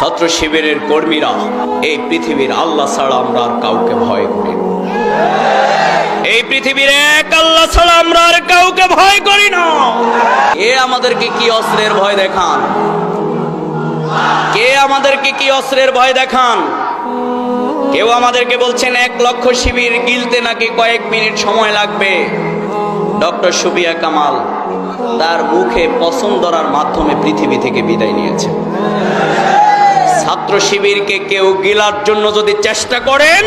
ছাত্র শিবিরের কর্মীরা এই পৃথিবীর আল্লাহ ছাড়া আমরা আর কাউকে ভয় করি না। এই পৃথিবীর এক আল্লাহ ছাড়া আমরা আর কাউকে ভয় করি না। কে আমাদেরকে কি অস্ত্রের ভয় দেখান? কে আমাদেরকে কি অস্ত্রের ভয় দেখান? কেউ আমাদেরকে বলছেন 1 লক্ষ শিবির গিলতে নাকি কয়েক মিনিট সময় লাগবে। ডক্টর সুফিয়া কামাল তার মুখে পছন্দ ধরার মাধ্যমে পৃথিবী থেকে বিদায় নিয়েছে। ছাত্র শিবিরকে কেউ গিলার জন্য যদি চেষ্টা করেন,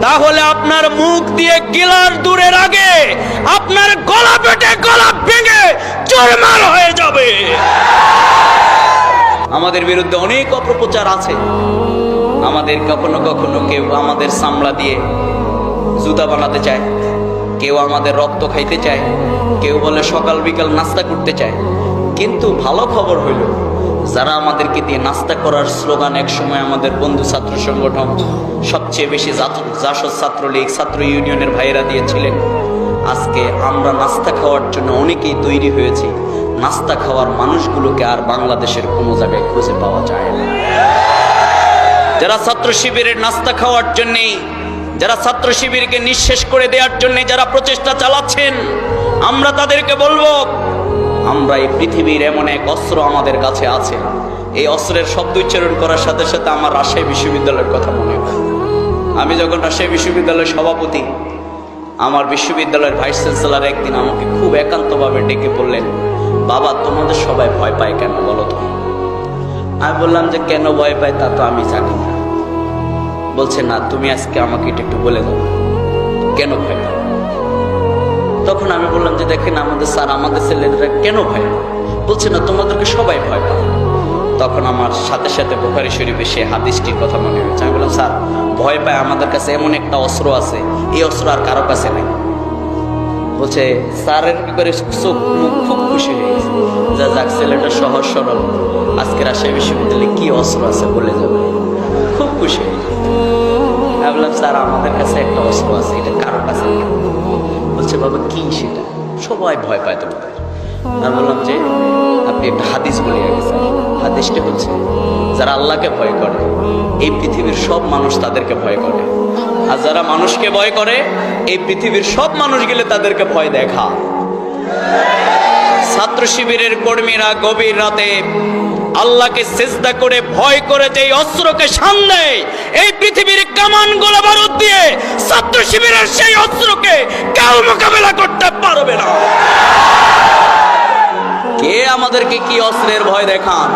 তাহলে আপনার মুখ দিয়ে গিলার দূরের আগে আপনার গলা পেটে গলা ভেঙে চুরমার হয়ে যাবে। আমাদের বিরুদ্ধে অনেক অপপ্রচার আছে। আমাদের কখনো কখনো কেউ আমাদের চামড়া দিয়ে জুতা বানাতে চায়, কেউ আমাদের রক্ত খাইতে চায়, কেউ বলে সকাল বিকাল নাস্তা করতে চায়। কিন্তু ভালো খবর হইল, যারা আমাদেরকে দিয়ে নাস্তা করার স্লোগান একসময় আমাদের বন্ধু ছাত্র সংগঠন, সবচেয়ে বেশি জাসদ ছাত্রলীগ, ছাত্র ইউনিয়নের ভাইয়েরা দিয়েছিলেন, আজকে আমরা নাস্তা খাওয়ার জন্য অনেকেই তৈরি হয়েছি। নাস্তা খাওয়ার মানুষগুলোকে আর বাংলাদেশের কোনো জায়গায় খুঁজে পাওয়া যায় না। যারা ছাত্র শিবিরের নাস্তা খাওয়ার জন্যে, যারা ছাত্র শিবিরকে নিঃশেষ করে দেওয়ার জন্য যারা প্রচেষ্টা চালাচ্ছেন, আমরা তাদেরকে বলবো, আমরা এই পৃথিবীর এমন এক অস্ত্র আমাদের কাছে আছে। এই অস্ত্রের শব্দ উচ্চারণ করার সাথে সাথে আমার রাজশাহী বিশ্ববিদ্যালয়ের কথা মনে হয়। আমি যখন রাজশাহী বিশ্ববিদ্যালয়ের সভাপতি, আমার বিশ্ববিদ্যালয়ের ভাইস চ্যান্সেলর একদিন আমাকে খুব একান্তভাবে ডেকে বললেন, বাবা তোমাদের সবাই ভয় পায় কেন বলো তো? আমি বললাম যে কেন ভয় পায় তা তো আমি জানি না। বলছে না, তুমি আজকে আমাকে এটা একটু বলে দাও কেন ভয় পায়। তখন আমি বললাম যে দেখেন আমাদের স্যার, আমাদের ছেলেরা কেন ভয় পায়? বলছে না, তোমাদেরকে সবাই ভয় পায়। তখন আমার সাথে সাথে বুখারী শরীফে সে হাদিসটির কথা মনে হয়েছে। আমি বললাম, স্যার ভয় পায় আমাদের কাছে এমন একটা অস্ত্র আছে, এই অস্ত্র আর কারো কাছে নেই। বলছে স্যারের কি করে চোখ মুখ খুব খুশি হয়ে গেছে, যা যাক ছেলেটা সহজ সরল, আজকে রাজশাহী বিশ্ববিদ্যালয়ে কি অস্ত্র আছে বলে যাবে, খুব খুশি হয়ে গেছে। আমি বললাম, স্যার আমাদের কাছে একটা অস্ত্র আছে, এটা কারো কাছে নেই। বলছে বাবা কি সেটা? সবাই ভয় পায় তোমাদের। আমি বললাম যে আপনি একটা হাদিস বলে গেছেন। হাদিসটা হচ্ছে, যারা আল্লাহকে ভয় করে এই পৃথিবীর সব মানুষ তাদেরকে ভয় করে, আর যারা মানুষকে ভয় করে এই পৃথিবীর সব মানুষ গেলে তাদেরকে ভয় দেখা। ছাত্র শিবিরের কর্মীরা গভীর রাতে আল্লাহকে সিজদা করে ভয় করে যে অস্ত্রকে সামনে এই পৃথিবীর কামান গোলা বারুদ দিয়ে ছাত্র শিবিরের সেই অস্ত্রকে কেউ মোকাবেলা করতে পারবে না। কে আমাদেরকে কি অস্ত্রের ভয় দেখান?